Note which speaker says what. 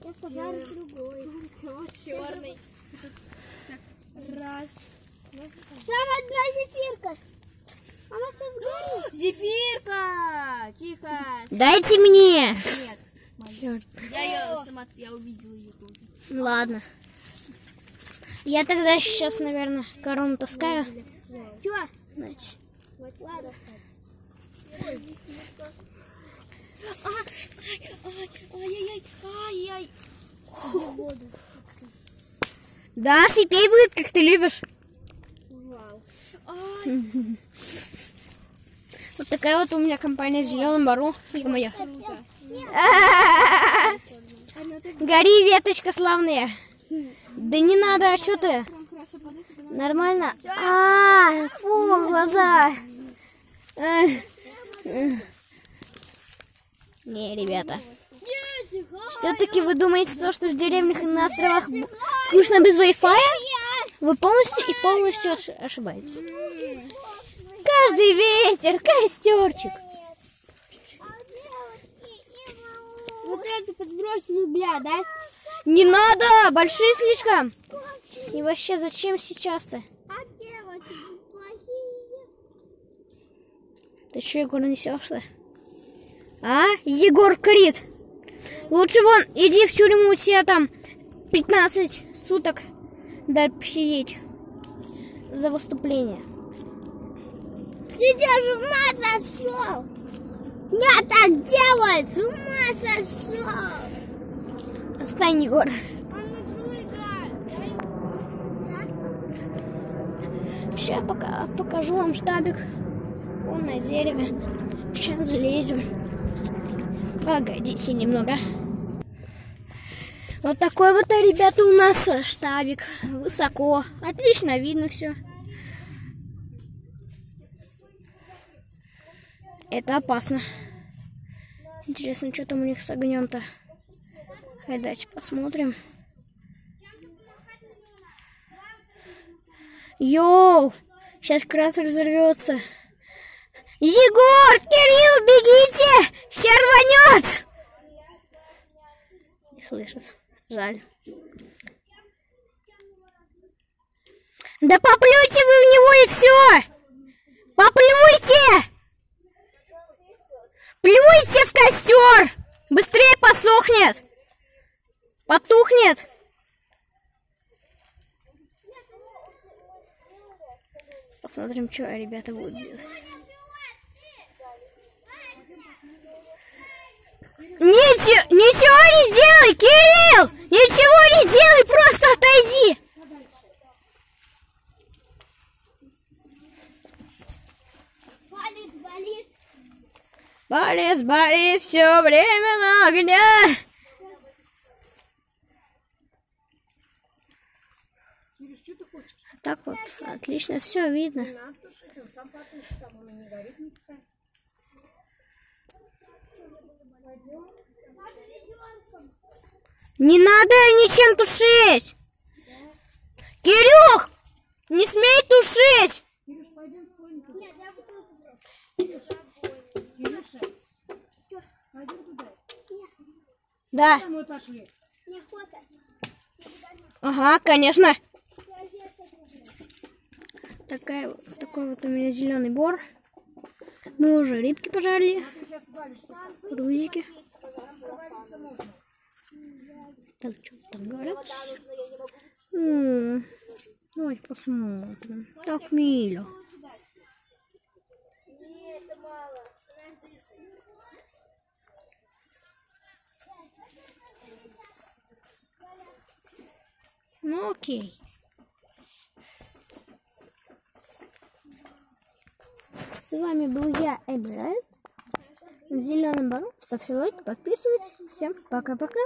Speaker 1: Я подарю другой.
Speaker 2: Черный. Раз.
Speaker 1: Там одна зефирка. Она сейчас сгорит.
Speaker 2: Зефирка! Тихо.
Speaker 3: Дайте мне.
Speaker 2: Нет.
Speaker 3: Черт.
Speaker 2: Я ее сама, я увидела ее тоже.
Speaker 3: Ладно. Я тогда сейчас, наверное, корону таскаю.
Speaker 1: Чё?
Speaker 3: Значит.
Speaker 1: Ладно.
Speaker 2: Ай-яй-яй.
Speaker 3: Да, теперь будет, как ты любишь.
Speaker 2: Вау.
Speaker 3: Вот такая вот у меня компания в Зеленом Бару. Ё-моё. Гори, веточка славная. Да не надо, а что ты? Нормально. Фу, глаза. Не, ребята. Все-таки вы думаете, что в деревнях и на островах скучно без Wi-Fi? Вы полностью ошибаетесь. Каждый вечер костерчик.
Speaker 1: Вот это подбросили угля, да?
Speaker 3: Не надо, большие слишком. И вообще, зачем сейчас-то?
Speaker 1: А девочки плохие.
Speaker 3: Ты что, Егор, несешь-то? А? Егор Крид. Лучше вон, иди в тюрьму, тебе там 15 суток дай посидеть за выступление.
Speaker 1: Ты что, с ума сошел? Я так делаю, с ума сошел.
Speaker 3: Отстань, Егор.
Speaker 1: Он в игру играет.
Speaker 3: Сейчас пока покажу вам штабик. Он на дереве. Сейчас залезем. Погодите немного. Вот такой вот, ребята, у нас штабик. Высоко. Отлично видно все. Это опасно. Интересно, что там у них с огнем-то. Давайте посмотрим. Йоу! Сейчас кратер взорвется. Егор! Кирилл, бегите! Сейчас рванет! Не слышит. Жаль. Да поплюйте вы в него и все! Поплюйте! Плюйте в костер! Быстрее посохнет! Потухнет! Посмотрим, что ребята будут делать. Ничего не делай, Кирилл! Ничего не делай, просто отойди!
Speaker 1: Болит.
Speaker 3: Болит, все время на огне! Так вот, отлично, все видно. Не надо ничем тушить! Кирюх! Не смей тушить! Да. Ага, конечно. Такой вот у меня зеленый бор. Мы уже рыбки пожарили. Грузики. Так, что там говорят? Давайте посмотрим. Так мило. Ну окей. С вами был я, Эмиральд. В Зеленом Бару. Ставьте лайк, подписывайтесь. Всем пока-пока.